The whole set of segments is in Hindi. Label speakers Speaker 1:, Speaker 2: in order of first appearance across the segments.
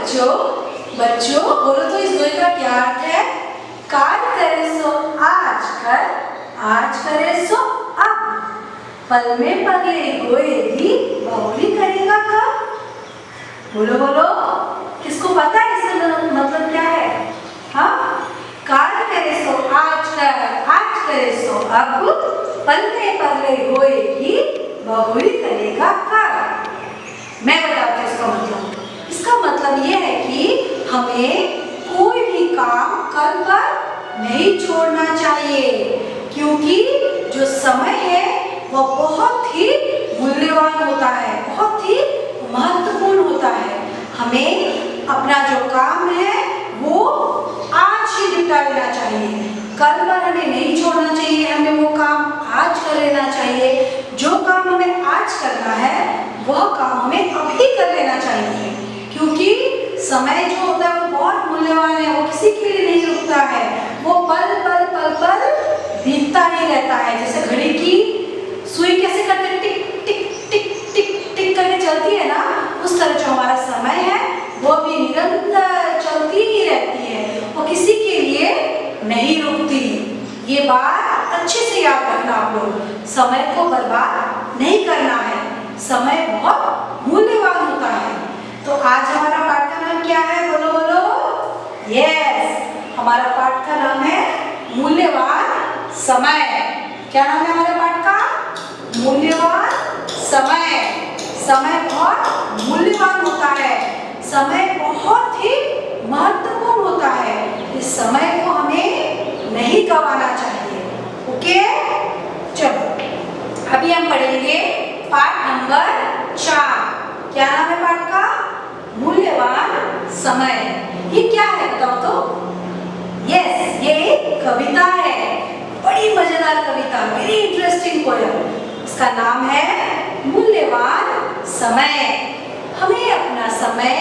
Speaker 1: बच्चों बच्चों बोलो तो इस दोहे का क्या अर्थ है? काल करे सो आज कर, आज करे सो अब, पल में पगले गोएगी बहुली करेगा कब। बोलो बोलो, किसको पता है इसका मतलब क्या है? हाँ, काल करे सो आज कर, आज करे सो अब, पल में पगले गोएगी बहुली करेगा कब। मैं बताती हूँ इसका मतलब। इसका मतलब ये है कि हमें कोई भी काम कल पर नहीं छोड़ना चाहिए, क्योंकि जो समय है वो बहुत ही मूल्यवान होता है, बहुत ही महत्वपूर्ण होता है। हमें अपना जो काम है वो आज ही निपटा लेना चाहिए, कल पर हमें नहीं छोड़ना चाहिए। हमें वो काम आज कर लेना चाहिए। जो काम हमें आज करना है वह काम हमें अभी कर लेना चाहिए, क्योंकि समय जो होता है वो बहुत मूल्यवान है, वो किसी के लिए नहीं रुकता है, वो पल पल पल पल बीतता ही रहता है। जैसे घड़ी की सुई कैसे करते टिक टिक टिक टिक टिक करके चलती है ना, उस तरह जो हमारा समय है वो भी निरंतर चलती ही रहती है, वो किसी के लिए नहीं रुकती। ये बात अच्छे से याद रखना आप लोग। समय को बर्बाद नहीं करना है, समय बहुत मूल्यवान होता है। तो आज हमारा पाठ का नाम क्या है? बोलो बोलो। यस, हमारा पाठ का नाम है मूल्यवान समय। क्या नाम है हमारे पाठ का? मूल्यवान समय। समय बहुत मूल्यवान होता है, समय बहुत ही महत्वपूर्ण होता है। इस समय को हमें नहीं गंवाना चाहिए। ओके, चलो अभी हम पढ़ेंगे पाठ नंबर 4। क्या नाम है पाठ का? मूल्यवान समय। ये क्या है बताओ तो? यस, ये एक कविता है, बड़ी मजेदार कविता, वेरी इंटरेस्टिंग पोयम। इसका नाम है मूल्यवान समय। हमें अपना समय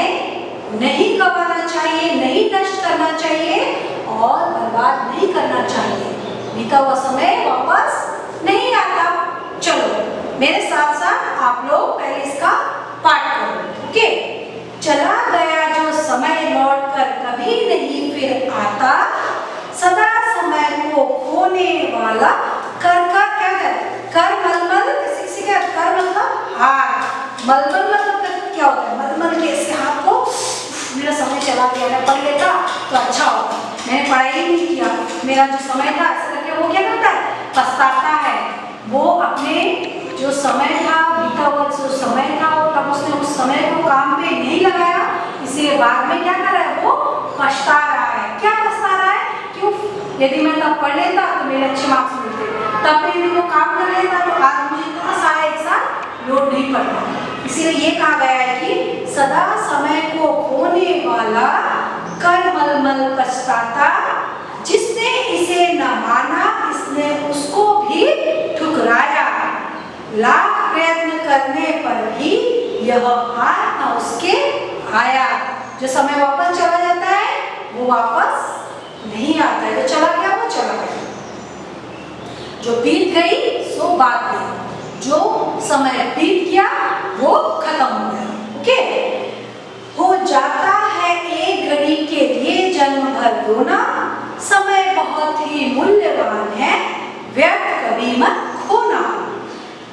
Speaker 1: नहीं गंवाना चाहिए, नहीं नष्ट करना चाहिए और बर्बाद नहीं करना चाहिए। बीता हुआ समय वापस नहीं आता। चलो मेरे साथ साथ आप लोग पहले इसका पाठ करो। ओके, चला गया जो समय लौट कर कभी नहीं फिर आता, सदा समय को खोने वाला कर का क्या है? कर मलमल, किसी का कर मतलब हाथ, मलमल मतलब क्या होता है? मलमल के इसके हाथ को मेरा समय चला गया, मैं पढ़ लेता तो अच्छा होता, मैंने पढ़ाई ही नहीं किया, मेरा जो समय था ऐसा करके वो क्या करता है? पछताता है। वो अपने जो समय था, बीता हुआ जो समय था, तब उसने उस समय को काम पे नहीं लगाया, इसलिए बाद में क्या कर रहा है? वो पछता रहा है। क्या पछता रहा है? क्यों? यदि मैं तब पढ़ लेता तो मेरे अच्छे मार्क्स मिलते, तब मैं यदि वो काम कर लेता तो आज मुझे इतना सारा एग्जाम लोड नहीं पड़ता। इसीलिए ये कहा गया है कि सदा समय को खोने वाला कर मलमल पछताता, जिसने इसे न माना इसने उसको भी ठुकराया, लाख प्रयत्न करने पर भी यह हार न उसके आया। जो समय वापस चला जाता है वो वापस नहीं आता है, जो चला गया वो चला गया, जो बीत गई सो बात गई, जो समय बीत गया वो खत्म हो गया। ओके, हो जाता है एक घड़ी के लिए जन्म भर रोना, समय बहुत ही मूल्यवान है व्यर्थ कभी मत खोना,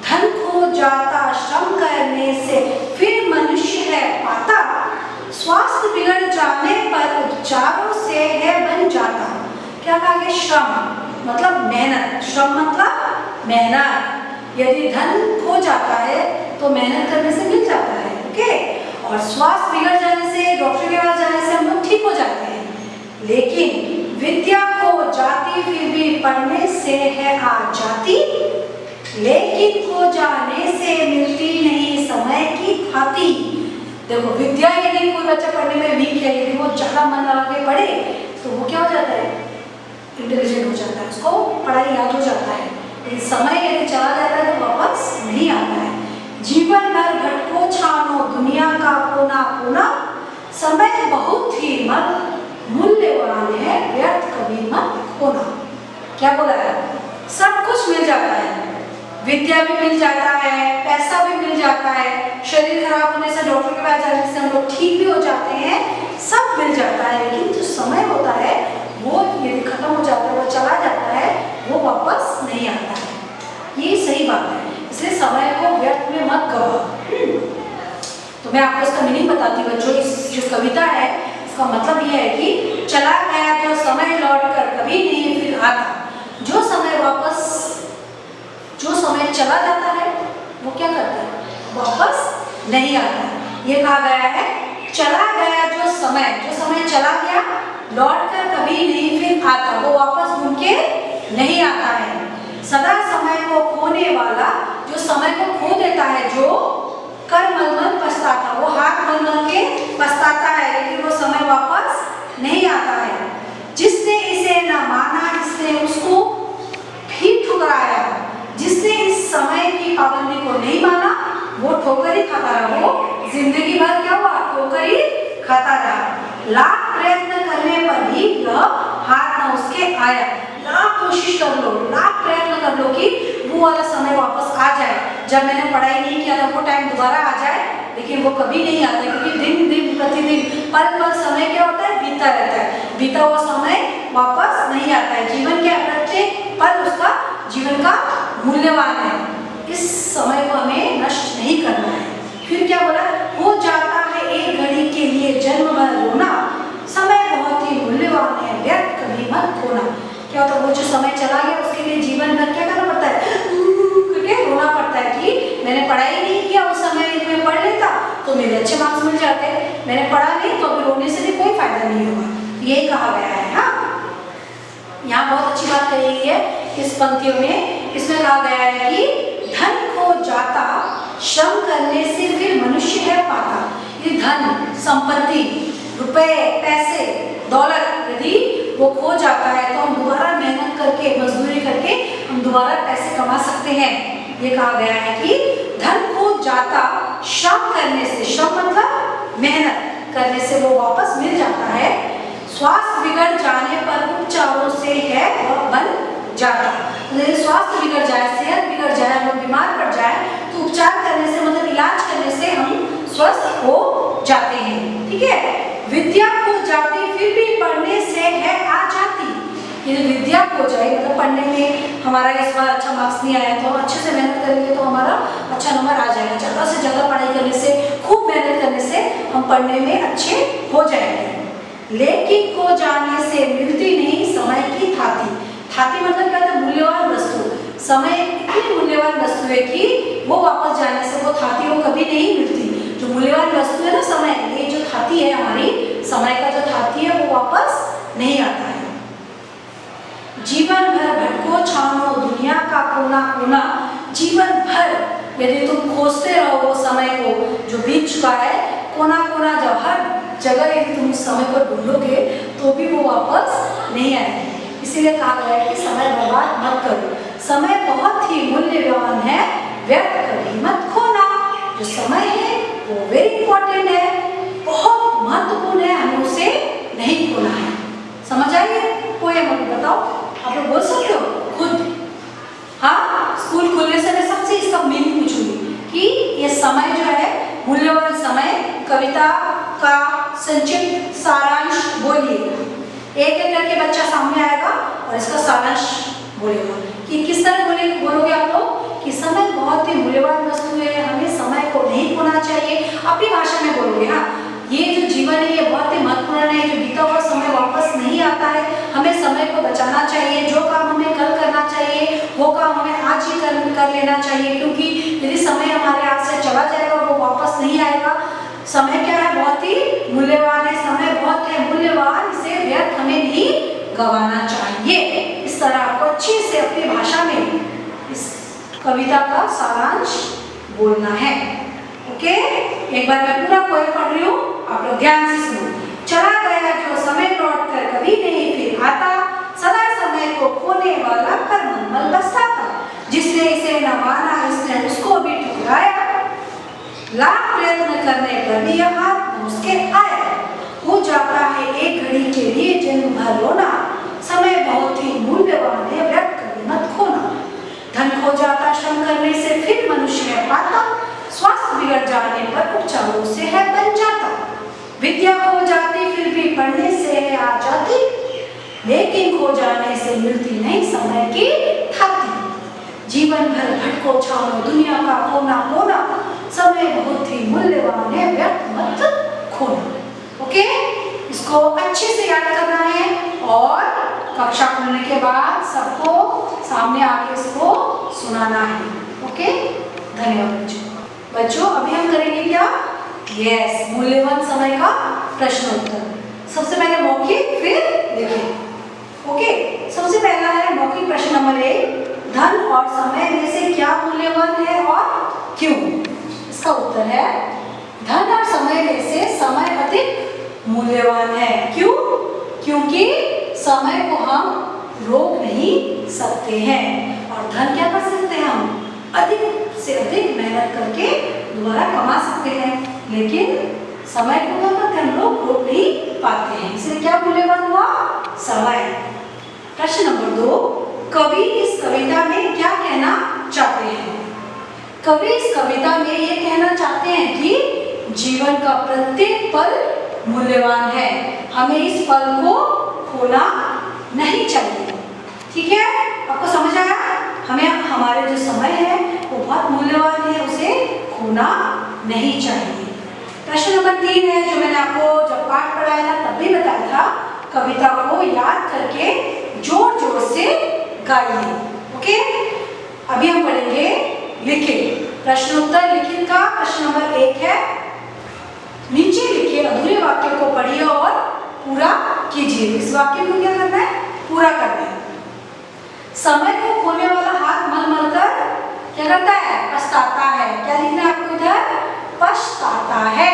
Speaker 1: धन खो जाता श्रम करने से फिर मनुष्य है पाता, स्वास्थ्य बिगड़ जाने पर उपचारों से है बन जाता। क्या कहा गया? श्रम मतलब मेहनत, श्रम मतलब मेहनत। यदि धन खो जाता है तो मेहनत करने से मिल जाता है। ओके, और स्वास्थ्य बिगड़ जाने से, डॉक्टर के पास जाने से हम लोग ठीक हो जाते हैं, लेकिन विद्या खो जाती फिर भी पढ़ने से है आ जाती, लेकिन खो जाने से मिलती नहीं समय की भांति। देखो, विद्या यदि कोई बच्चा पढ़ने में वीक है, यदि वो ज्यादा मन लगा के पढ़े तो वो क्या हो जाता है? इंटेलिजेंट हो जाता है, उसको पढ़ाई याद हो जाता है। लेकिन समय यदि चला जाता है तो वापस नहीं आता है। जीवन भर भटको छानो दुनिया का कोना कोना, समय बहुत ही मूल्यवान है व्यर्थ कभी मत खोना। क्या बोला है? सब कुछ मिल जाता है, विद्या भी मिल जाता है, पैसा भी मिल जाता है, शरीर खराब होने से डॉक्टर के पास जाने से हम लोग ठीक भी हो जाते हैं, सब मिल जाता है, लेकिन जो समय होता है वो यदि खत्म हो जाता है, वो चला जाता है, वो वापस नहीं आता है। ये सही बात है, इसलिए समय को व्यर्थ में मत गवाओ। तो मैं आपको इसका मीनिंग बताती हूँ बच्चों। इस जो कविता है इसका मतलब ये है कि चला गया जो समय लौट कर कभी नहीं फिर आता। जो समय चला जाता है वो क्या करता है, वापस नहीं आता। ये कहा गया है चला गया जो समय चला गया लौट कर कभी नहीं फिर आता, वो वापस घूम के नहीं आता है। सदा समय को खोने वाला, जो समय को खो देता है, जो कर मल पछताता, वो हाथ मल के पछताता है, लेकिन वो समय वापस नहीं आता है। जिसने इसे न माना, जिसने उसको भी ठुकराया, जिसने इस समय की पाबंदी को नहीं माना, वो ठोकर ही खाता रहा। वो जिंदगी भर क्या हुआ, ठोकर ही खाता रहा। लाख प्रयत्न करने पर भी यह हाथ न उसके आया। लाख कोशिश कर लो, लाख प्रयत्न कर लो कि वो वाला समय वापस आ जाए, जब मैंने पढ़ाई नहीं किया था वो टाइम दोबारा आ जाए, लेकिन वो कभी नहीं आता, क्योंकि दिन दिन प्रतिदिन पल पल समय क्या होता है, बीता रहता है। बीता हुआ समय वापस नहीं आता है। जीवन के प्रत्येक पल उसका जीवन का मूल्यवान है। इस समय को हमें नष्ट नहीं करना है। फिर क्या बोला, हो जाता है एक घड़ी के लिए जन्म भर रोना, समय बहुत ही मूल्यवान है, व्यर्थ कभी मत खोना। क्या होता है, वो जो समय चला गया उसके लिए जीवन भर क्या करना पड़ता है, करके रोना पड़ता है कि मैंने पढ़ाई नहीं किया, उस समय मैं पढ़ लेता तो मेरे अच्छे मार्क्स मिल जाते, मैंने पढ़ा नहीं तो अभी रोने से भी कोई फायदा नहीं होगा। यही कहा गया है। हाँ, यहाँ बहुत अच्छी बात कही गई है इस पंक्तियों में। इसमें कहा गया है कि धन खो जाता श्रम करने से फिर मनुष्य है पाता। ये धन, संपत्ति, रुपए, पैसे, दौलत यदि वो खो जाता है तो हम दोबारा मेहनत करके, मजदूरी करके हम दोबारा पैसे कमा सकते हैं। ये कहा गया है कि धन खो जाता श्रम करने से, श्रम मतलब मेहनत करने से वो वापस मिल जाता है। स्वास्थ्य बिगड़ जाने पर उपचारों से है वह बन जाता। यदि स्वास्थ्य बिगड़ जाए, सेहत बिगड़ जाए, हम बीमार पड़ जाए तो उपचार करने से, मतलब इलाज करने से हम स्वस्थ हो जाते हैं। ठीक है। विद्या खो जाती फिर भी पढ़ने से है आ जाती। यदि विद्या खो जाए, मतलब पढ़ने में हमारा इस बार अच्छा मार्क्स नहीं आया तो अच्छे से मेहनत करेंगे तो हमारा अच्छा नंबर आ जाएगा। ज़्यादा से ज़्यादा पढ़ाई करने से, खूब मेहनत करने से हम पढ़ने में अच्छे हो जाएंगे। लेकिन खो जाने से मिलती नहीं समय की थाती। थाती मतलब क्या था, मूल्यवान वस्तु। समय इतनी मूल्यवान वस्तु है कि वो वापस जाने से, वो थाती वो कभी नहीं मिलती। जो मूल्यवान वस्तु है ना समय, ये जो थाती है हमारी, समय का जो थाती है वो वापस नहीं आता है। जीवन भर भटको छानो दुनिया का कोना कोना। जीवन भर यदि तुम खोजते रहो वो समय को जो बीत चुका है, कोना कोना, जब हर जगह यदि तुम उस समय को ढूंढोगे तो भी वो वापस नहीं आएगी। इसीलिए कहा गया है कि समय बर्बाद मत करो। समय बहुत ही मूल्यवान है, व्यर्थ कभी मत खोना। जो समय है वो वेरी इंपॉर्टेंट है, बहुत महत्वपूर्ण है, हमें उसे नहीं खोना है। समझ आइए? पोएम बताओ, आप लोग बोल सकते हो खुद। हाँ, स्कूल खुलने से मैं सबसे इसका मीनिंग पूछूंगी कि ये समय जो है मूल्यवान समय, कविता का संक्षिप्त सारांश बोलिए। एक एक करके बच्चा सामने आएगा और इसका सारांश बोलेगा कि किस तरह बोलोगे आप लोग कि समय बहुत ही मूल्यवान वस्तु है, हमें समय को नहीं खोना चाहिए। अपनी भाषा में बोलोगे। हाँ, ये जो जीवन है ये बहुत ही महत्वपूर्ण है, जो बीता हुआ समय वापस नहीं आता है, हमें समय को बचाना चाहिए। जो काम हमें कल करना चाहिए वो काम हमें आज ही कर लेना चाहिए, क्योंकि यदि समय हमारे हाथ से चला जाएगा वो वापस नहीं आएगा। समय क्या है, बहुत ही मूल्यवान है, समय बहुत है मूल्यवान, इसे व्यर्थ हमें नहीं गंवाना चाहिए। इस तरह आपको अच्छी से अपनी भाषा में इस कविता का सारांश बोलना है। ओके, एक बार मैं पूरा पोएम पढ़ रही हूँ, आप लोग ध्यान से सुनो। चला गया जो समय लौट कर कभी नहीं फिर आता, सदा समय को खोने वाला कर मन पछताता। जिसने इसे न माना इसने उसको भी ठुकराया, लाख प्रयत्न करने पर भी यह हाथ न उसके आया। हो जाता है एक घड़ी के लिए जन्म भर रोना, समय बहुत ही मूल्यवान है, व्यर्थ कभी मत खोना। धन खो जाता श्रम करने से फिर मनुष्य है पाता, स्वास्थ्य बिगड़ जाने पर उपचारों से है बन जाता। विद्या खो जाती फिर खो जाने से मिलती नहीं समय की थाती। जीवन भर भटको छानो दुनिया का कोना कोना, समय बहुत ही मूल्यवान है व्यर्थ मत खोना। ओके, इसको अच्छे से याद करना है और कक्षा खुलने के बाद सबको सामने आके इसको सुनाना है। ओके, धन्यवाद बच्चों। अभी हम करेंगे क्या? यस, मूल्यवान समय का प्रश्न उत्तर। सबसे पहले मौखिक फिर लिखित। ओके, सबसे पहला है मौखिक प्रश्न नंबर 1, धन और समय में से क्या मूल्यवान है और क्यों? इसका उत्तर है धन और समय में से समय अधिक मूल्यवान है। क्यों? क्योंकि समय को हम रोक नहीं सकते हैं और धन क्या कर सकते हैं? हम अधिक से अधिक मेहनत करके दोबारा कमा सकते हैं, लेकिन समय को क्या करते हैं हम लोग रोक नहीं पाते हैं, इसलिए क्या मूल्यवान हुआ? समय। प्रश्न नंबर 2, कवि इस कविता में क्या कहना चाहते हैं? कवि इस कविता में ये कहना चाहते हैं कि जीवन का प्रत्येक पल मूल्यवान है, हमें इस पल को खोना नहीं चाहिए। ठीक है, आपको समझ आया? हमें हमारे जो समय है वो बहुत मूल्यवान है, उसे खोना नहीं चाहिए। प्रश्न नंबर 3 है जो मैंने आपको जब पाठ पढ़ाया था तब भी बताया था, कविता को याद करके जोर जोर से गाइए। ओके, अभी हम पढ़ेंगे लिखित। प्रश्नोत्तर लिखित का प्रश्न नंबर 1 है, नीचे लिखे अधूरे वाक्य को पढ़िए और पूरा कीजिए। इस वाक्य को क्या करना है? पूरा करना है। समय को खोने वाला हाथ मल मल कर क्या करता है? पछताता है। क्या लिखना है आपको इधर? पछताता है।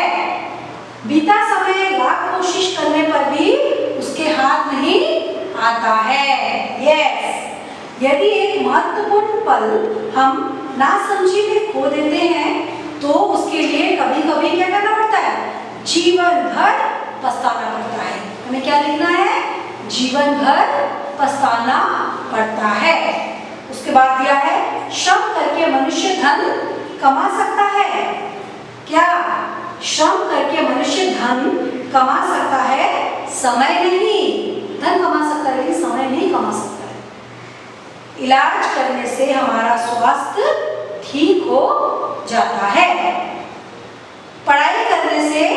Speaker 1: बीता समय लाख कोशिश करने पर भी उसके हाथ नहीं आता है। यस, यदि एक महत्वपूर्ण पल हम नासमझी में खो देते हैं तो उसके लिए कभी कभी क्या करना पड़ता है? जीवन भर पछताना पड़ता है। हमें क्या लिखना है? जीवन भर पछताना पड़ता है। उसके बाद दिया है, श्रम करके मनुष्य धन कमा सकता है। क्या? श्रम करके मनुष्य धन कमा सकता है, समय नहीं। धन कमा सकता है लेकिन समय नहीं कमा सकता है। इलाज करने से हमारा स्वास्थ्य ठीक हो जाता है। पढ़ाई करने से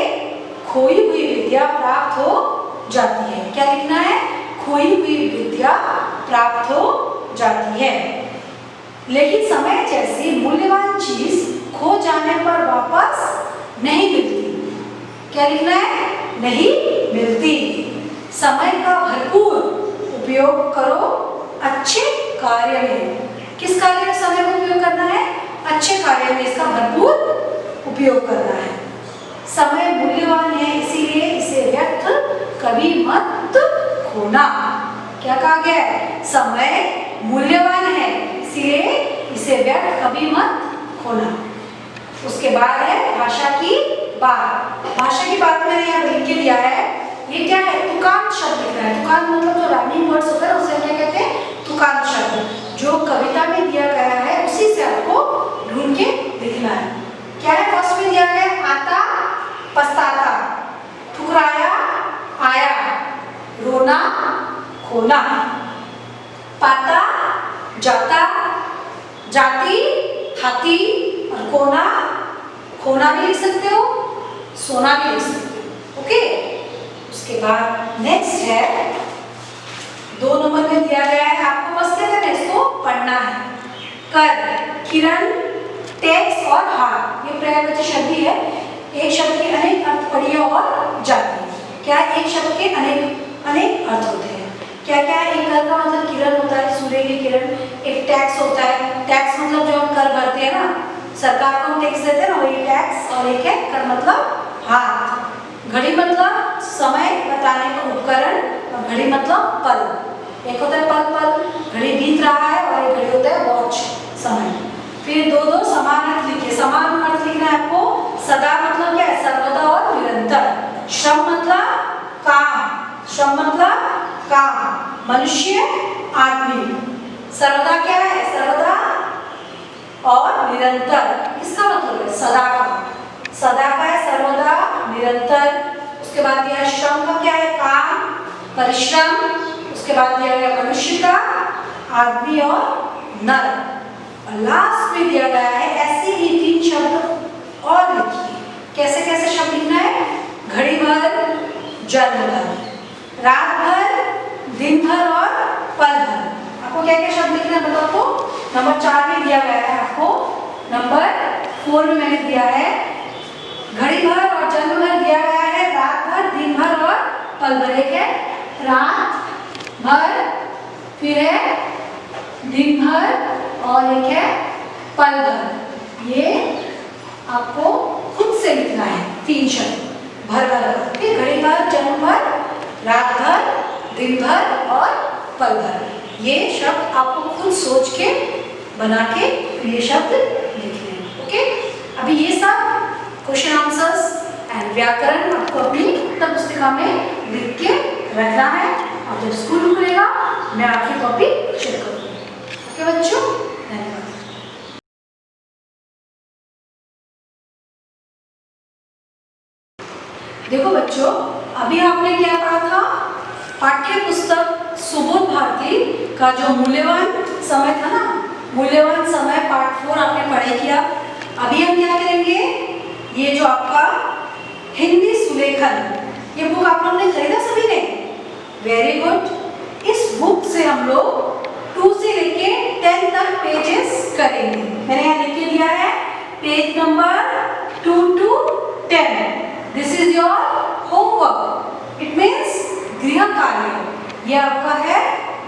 Speaker 1: खोई हुई विद्या प्राप्त हो जाती है। क्या लिखना है? खोई हुई विद्या प्राप्त हो जाती है। लेकिन समय जैसी मूल्यवान चीज खो जाने पर वापस नहीं मिलती। क्या लिखना है? नहीं मिलती। समय का भरपूर उपयोग करो अच्छे कार्य में। किस कार्य में समय का उपयोग करना है? अच्छे कार्य में इसका भरपूर उपयोग करना है। समय मूल्यवान है इसीलिए इसे व्यर्थ कभी मत खोना। क्या कहा गया है? समय मूल्यवान है इसीलिए इसे व्यर्थ कभी मत खोना। उसके बाद है भाषा की बात। भाषा की बात मैंने यहाँ लिख के दिया है। ये क्या है? तुकांत शब्द लिखना है। तुकांत मतलब जो राइमिंग वर्ड्स होता है उसे क्या कहते हैं? तुकांत शब्द। जो कविता में दिया गया है उसी से आपको ढूंढ के लिखना है। क्या है? फर्स्ट में दिया गया आता पछताता, ठुकराया आया, रोना खोना, पाता जाता, जाती थाती, और कोना खोना भी लिख सकते हो, सोना भी लिख सकते हो। ओके, उसके बाद नेक्स्ट है 2 नंबर में दिया गया है, आपको बस क्या करना है? इसको पढ़ना है। कर, किरण, टैक्स और हार, ये पर्यायवाची शब्द ही है। एक शब्द के अनेक अर्थ पढ़िए और जातिए। क्या? एक शब्द के अनेक अर्थ होते हैं। क्या क्या? एक कर का मतलब किरण होता है, सूर्य की किरण। एक टैक्स होता है, टैक्स मतलब जो हम कर भरते हैं ना, सरकार को हम टैक्स देते हैं ना, वही टैक्स। और एक है कर मतलब हाथ। घड़ी मतलब समय बताने का उपकरण और घड़ी मतलब पल। एक होता है पल पल, घड़ी बीत रहा है, और एक घड़ी होता है वॉच, समय। फिर दो समान अर्थ लिखिए। समान अर्थ लिखना है आपको। सदा मतलब क्या है? सर्वदा और निरंतर। श्रम मतलब काम, श्रम मतलब काम। मनुष्य आदमी। सर्वदा क्या है? सर्वदा और निरंतर, इसका मतलब है सदा का। सदा का है सर्वदा, निरंतर। उसके बाद यह श्रम का क्या है? काम, परिश्रम। उसके बाद दिया गया मनुष्य का, आदमी और नर, और लास्ट में दिया गया है ऐसे ही 3 शब्द और लिखिए। कैसे कैसे शब्द लिखना है? घड़ी भर, जन्म भर, रात भर, दिन भर और पल भर। आपको क्या क्या शब्द लिखना है बताओ तो? नंबर 4 में दिया गया है आपको, नंबर 4 में मैंने दिया है घड़ी भर और जन्म भर दिया गया है, रात भर, दिन भर और पल भर। एक है रात भर, फिर है दिन भर और एक है पल भर। ये आपको खुद से लिखना है 3 शब्द भर भर। घड़ी भर, जन्म भर, रात भर, दिन भर और पल भर। ये शब्द आपको खुद सोच के बना के ये शब्द लिखने हैं। ओके, अभी ये सब क्वेश्चन आंसर्स एंड व्याकरण आपको अपनी उत्तर पुस्तिका में लिख के रखना है, और जब स्कूल खुलेगा मैं आपकी कॉपी शेयर करूँगी। ओके बच्चों, धन्यवाद। देखो बच्चों, अभी आपने क्या पढ़ा था? पाठ्य पुस्तक सुबोध भारती का जो मूल्यवान समय था ना, मूल्यवान समय पार्ट 4 आपने पढ़ाई किया। अभी हम क्या करेंगे? ये जो आपका हिंदी सुलेखन, ये बुक आप लोगों ने खरीदा सभी ने? Very good. इस बुक से हम लोग 2 से लेके 10 तक पेजेस करेंगे। मैंने यहाँ लिख के दिया है page number 2 to 10। This is your homework, it means गृह कार्य। ये आपका है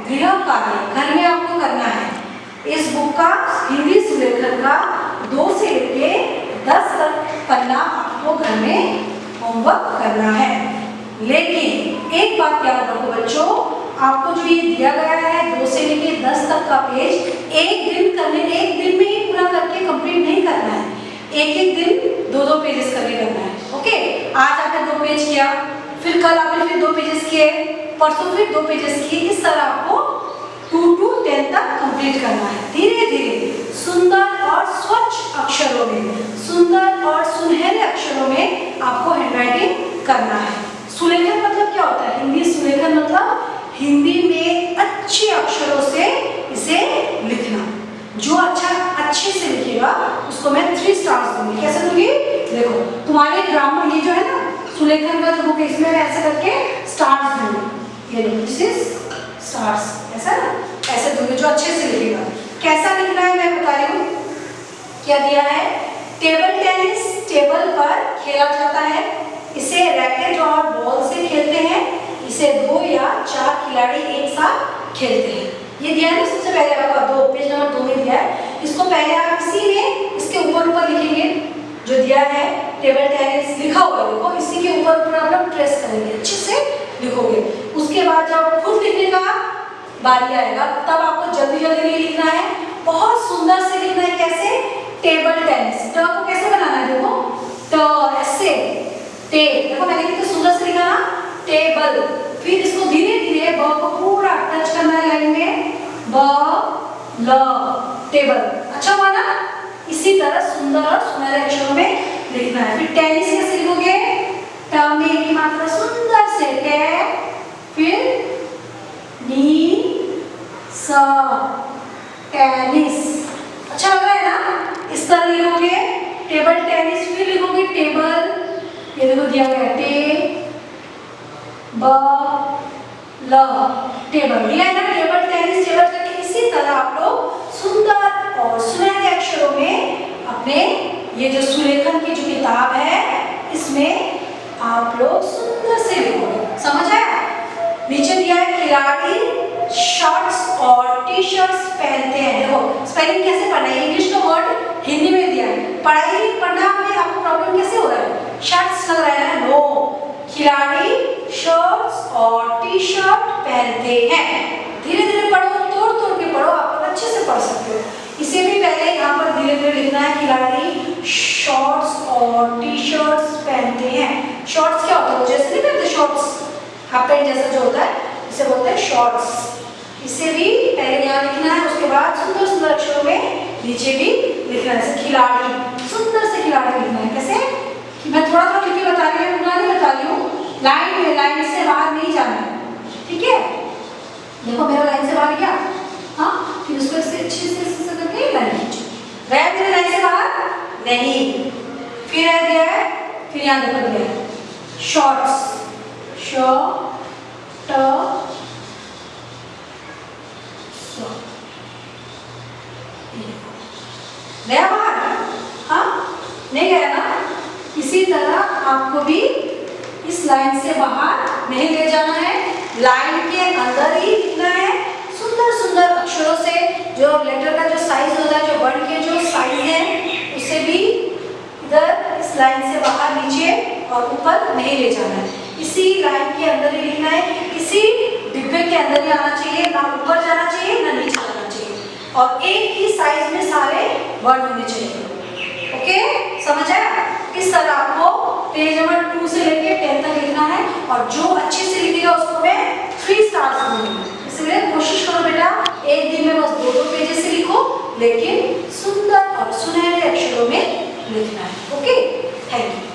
Speaker 1: गृह कार्य, घर में आपको करना है। इस बुक का हिंदी सुलेखन का 2 से लेके 10 तक पन्ना आपको घर में होमवर्क करना है। लेकिन एक बात याद रखो बच्चों, आपको जो ये दिया गया है 2 से लेके 10 तक का पेज एक दिन में ही पूरा करके कंप्लीट नहीं करना है। एक दिन 2-2 पेजेस करके करना है। ओके, आज आपने 2 पेज किया, फिर कल आपने फिर 2 पेजेस किए, परसों फिर 2 पेजेस किए। इस तरह आपको 2 to 10 तक कंप्लीट करना है। धीरे धीरे सुंदर और स्वच्छ अक्षरों में, सुंदर और सुनहरे अक्षरों में आपको हैंडराइटिंग करना है। सुलेखन मतलब क्या होता है? हिंदी सुलेखन मतलब हिंदी में अच्छे अक्षरों से इसे लिखना। जो अच्छे से लिखेगा उसको मैं 3 स्टार्स दूंगी। कैसे दूंगी? देखो, तुम्हारे ग्रामर ये जो है ना सुलेखन का जो बुक है, इसमें मैं ऐसे करके स्टार्स दूंगी। ये देखो, दिस इज स्टार्स। ऐसा ना, ऐसे दूंगी जो अच्छे से लिखेगा। कैसा लिखना है मैं बता रही हूँ। क्या दिया है? टेबल टेनिस टेबल पर खेला जाता है। इसे रैकेट और बॉल से खेलते हैं। इसे 2 या 4 खिलाड़ी एक साथ खेलते हैं। ये दिया है ना सबसे पहले आपको 2 पेज नंबर 2 में दिया है। इसको पहले आप इसी में इसके ऊपर लिखेंगे जो दिया है टेबल टेनिस लिखा हुआ है, देखो इसी के ऊपर आप लोग ट्रेस करेंगे, अच्छे से लिखोगे। उसके बाद जब खुद लिखने का बारी आएगा तब आपको जल्दी जल्दी नहीं लिखना है, बहुत सुंदर से लिखना है। कैसे? Table tennis. तो आपको कैसे बनाना है? देखो, तो ऐसे देखो मैंने कितने सुंदर से लिखा ना, टेबल। फिर इसको धीरे धीरे ब को पूरा टच करना है लाइन में, ब ल टेबल। अच्छा हुआ ना? इसी तरह सुंदर और सुनहरे अक्षरों में लिखना है। फिर टेनिस कैसे लिखोगे? ट में की मात्रा सुंदर से टे, फिर नी स टेनिस। अच्छा लग रहा है ना? इस तरह लिखोगे टेबल टेनिस। फिर लिखोगे टेबल, ये देखो दिया गया टे ब ल टेबल दिया है ना, टेबल टेनिस टेबल करके इसी तरह आप लोग सुंदर और सुनहरे अक्षरों में अपने ये जो सुलेखन की जो किताब है इसमें आप लोग सुंदर से लिखोगे। समझ आया? नीचे दिया है खिलाड़ी शॉर्ट्स और टी-शर्ट्स पहनते हैं। देखो स्पेलिंग कैसे पढ़ना है, इंग्लिश का वर्ड हिंदी में दिया है। पढ़ाई पढ़ना में आपको प्रॉब्लम कैसे हो रहा है? शर्ट्स लग रहा है ना? नो, खिलाड़ी शर्ट्स और टी-शर्ट पहनते हैं। धीरे धीरे पढ़ो, तोड़ तोड़ के पढ़ो, आप लोग अच्छे से पढ़ सकते हो। इसे भी पहले यहाँ पर धीरे धीरे लिखना है, खिलाड़ी शॉर्ट्स और टी-शर्ट्स पहनते हैं। शॉर्ट्स क्या होता है? जैसे नहीं पहनते शॉर्ट्स, हाफ पैंट जैसा जो होता है इसे बोलते हैं शॉर्ट्स। इसे भी पहले यहाँ लिखना है, उसके बाद सुंदर सुंदर अक्षरों में नीचे भी लिखना है। जैसे खिलाड़ी, सुंदर से खिलाड़ी लिखना है। कैसे? मैं थोड़ा थोड़ा लिख के बता रही हूँ, पूरा नहीं बता रही हूँ। लाइन में, लाइन से बाहर नहीं जाना है, ठीक है? देखो मेरा लाइन से बाहर गया, हाँ, फिर उसको ऐसे अच्छे से करके लाइन खींचो। गया मेरे लाइन से बाहर? नहीं। फिर रह गया है, फिर यहाँ देखो गया है शॉर्ट्स, गया बाहर? हाँ, नहीं गया ना? इसी तरह आपको भी इस लाइन से बाहर नहीं ले जाना है, लाइन के अंदर ही लिखना है सुंदर सुंदर अक्षरों से। जो लेटर का जो साइज होता है, जो वर्ण के जो साइज है, उसे भी इधर इस लाइन से बाहर, नीचे और ऊपर नहीं ले जाना है, इसी लाइन के अंदर ही लिखना है, इसी डिब्बे के अंदर ही आना चाहिए, ना ऊपर जाना चाहिए ना नीचे जाना चाहिए, और एक ही साइज में सारे वर्ण होने चाहिए। ओके, समझ आया? इस तरह आपको पेज नंबर 2 से लेके 10 तक लिखना है, और जो अच्छे से लिखेगा उसको मैं 3 स्टार्स दूंगी। इसलिए कोशिश करो बेटा एक दिन में बस 2-2 पेजेस से लिखो, लेकिन सुंदर और सुनहरे अक्षरों में लिखना है। Okay, thank you.